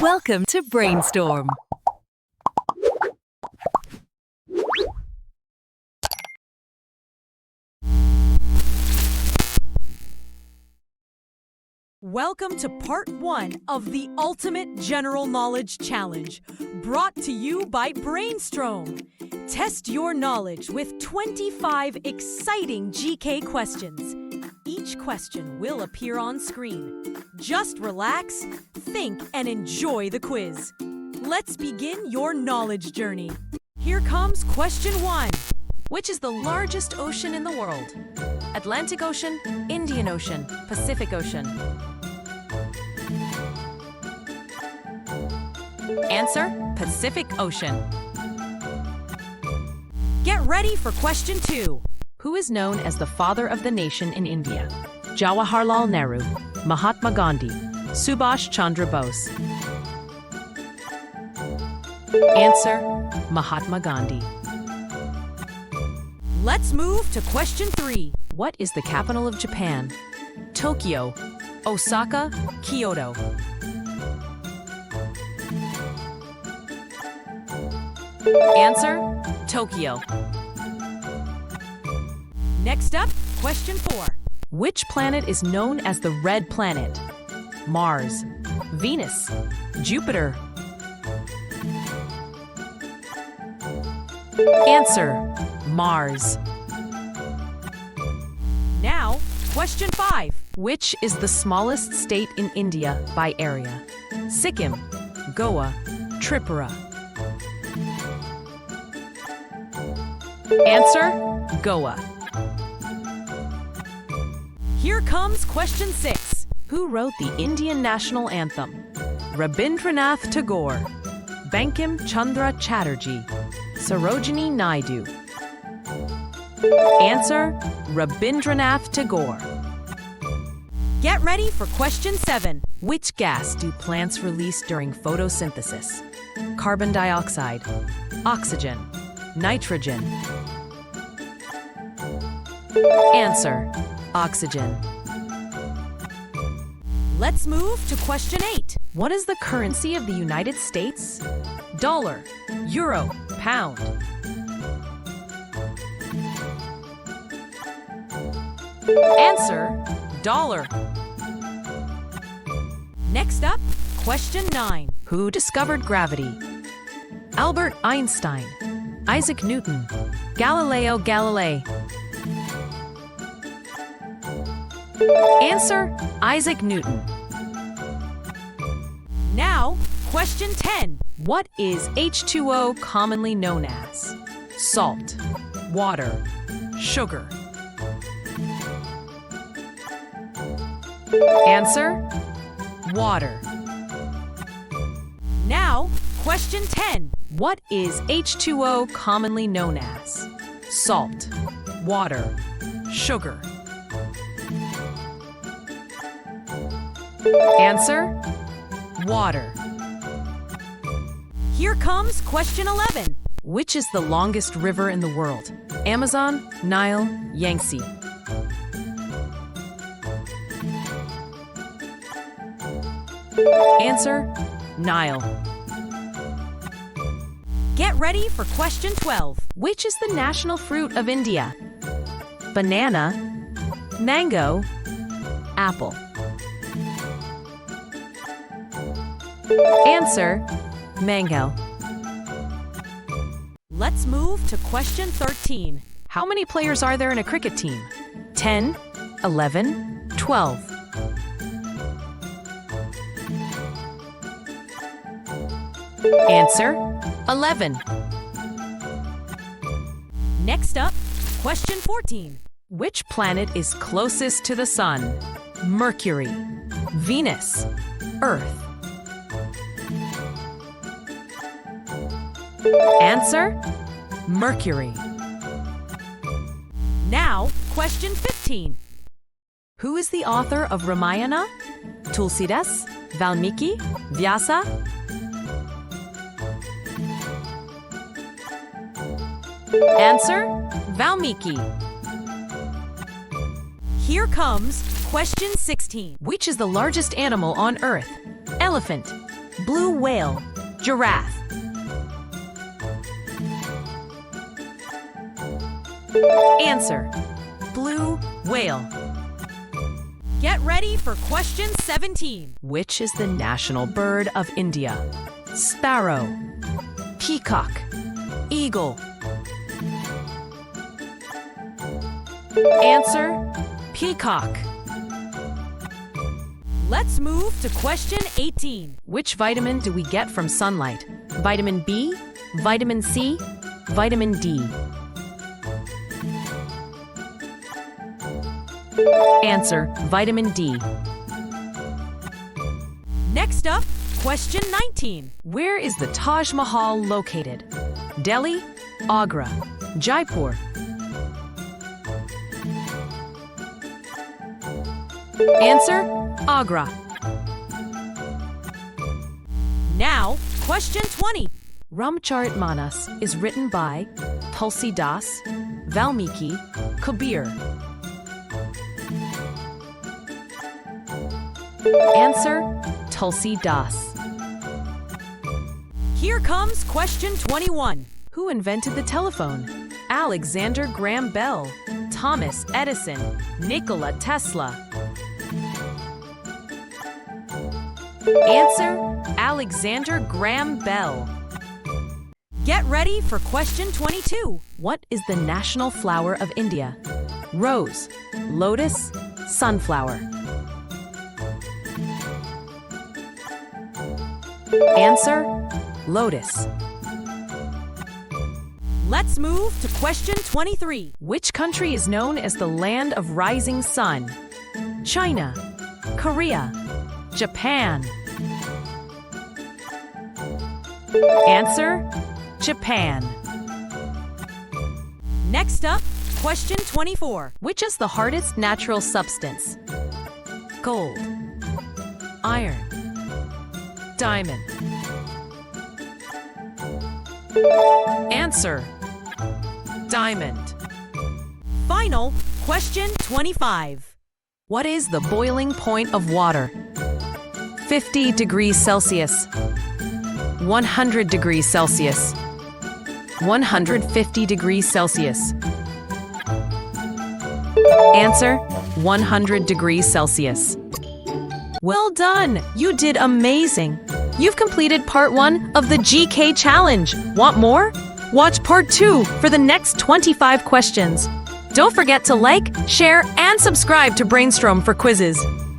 Welcome to Brainstorm. Welcome to part 1 of the Ultimate General Knowledge Challenge, brought to you by Brainstrom. Test your knowledge with 25 exciting GK questions. Each question will appear on screen. Just relax, think, and enjoy the quiz. Let's begin your knowledge journey. Here comes question 1. Which is the largest ocean in the world? Atlantic Ocean, Indian Ocean, Pacific Ocean. Answer: Pacific Ocean. Get ready for question 2. Who is known as the father of the nation in India? Jawaharlal Nehru, Mahatma Gandhi, Subhash Chandra Bose. Answer: Mahatma Gandhi. Let's move to question 3. What is the capital of Japan? Tokyo, Osaka, Kyoto. Answer: Tokyo. Next up, question 4. Which planet is known as the red planet? Mars, Venus, Jupiter. Answer: Mars. Now, question 5. Which is the smallest state in India by area? Sikkim, Goa, Tripura. Answer: Goa. Here comes question 6. Who wrote the Indian national anthem? Rabindranath Tagore, Bankim Chandra Chatterjee, Sarojini Naidu. Answer: Rabindranath Tagore. Get ready for question 7. Which gas do plants release during photosynthesis? Carbon dioxide, oxygen, nitrogen. Answer: oxygen. Let's move to question 8. What is the currency of the United States? Dollar, euro, pound. Answer: dollar. Next up, question 9. Who discovered gravity? Albert Einstein, Isaac Newton, Galileo Galilei. Answer: Isaac Newton. Now, question 10. What is H2O commonly known as? Salt, water, sugar. Answer: water. Now, question 10. What is H2O commonly known as? Salt, water, sugar. Answer: water. Here comes question 11. Which is the longest river in the world? Amazon, Nile, Yangtze. Answer: Nile. Get ready for question 12. Which is the national fruit of India? Banana, mango, apple. Answer: mango. Let's move to question 13. How many players are there in a cricket team? 10, 11, 12. Answer: 11. Next up, question 14. Which planet is closest to the Sun? Mercury, Venus, Earth. Answer: Mercury. Now, question 15. Who is the author of Ramayana? Tulsidas, Valmiki, Vyasa? Answer: Valmiki. Here comes question 16. Which is the largest animal on Earth? Elephant, blue whale, giraffe. Answer: blue whale. Get ready for question 17. Which is the national bird of India? Sparrow, peacock, eagle. Answer: peacock. Let's move to question 18. Which vitamin do we get from sunlight? Vitamin B, vitamin C, vitamin D. Answer: vitamin D. Next up, question 19. Where is the Taj Mahal located? Delhi, Agra, Jaipur. Answer: Agra. Now, question 20. Ramcharitmanas is written by Tulsidas, Valmiki, Kabir. Answer: Tulsidas. Here comes question 21. Who invented the telephone? Alexander Graham Bell, Thomas Edison, Nikola Tesla. Answer: Alexander Graham Bell. Get ready for question 22. What is the national flower of India? Rose, lotus, sunflower. Answer: lotus. Let's move to question 23. Which country is known as the land of rising sun? China, Korea, Japan. Answer: Japan. Next up, question 24. Which is the hardest natural substance? Gold, iron, diamond. Answer: diamond. Final, question 25. What is the boiling point of water? 50 degrees Celsius, 100 degrees Celsius, 150 degrees Celsius. Answer: 100 degrees Celsius. Well done! You did amazing! You've completed part 1 of the GK challenge. Want more? Watch part 2 for the next 25 questions. Don't forget to like, share, and subscribe to Brainstrom for quizzes.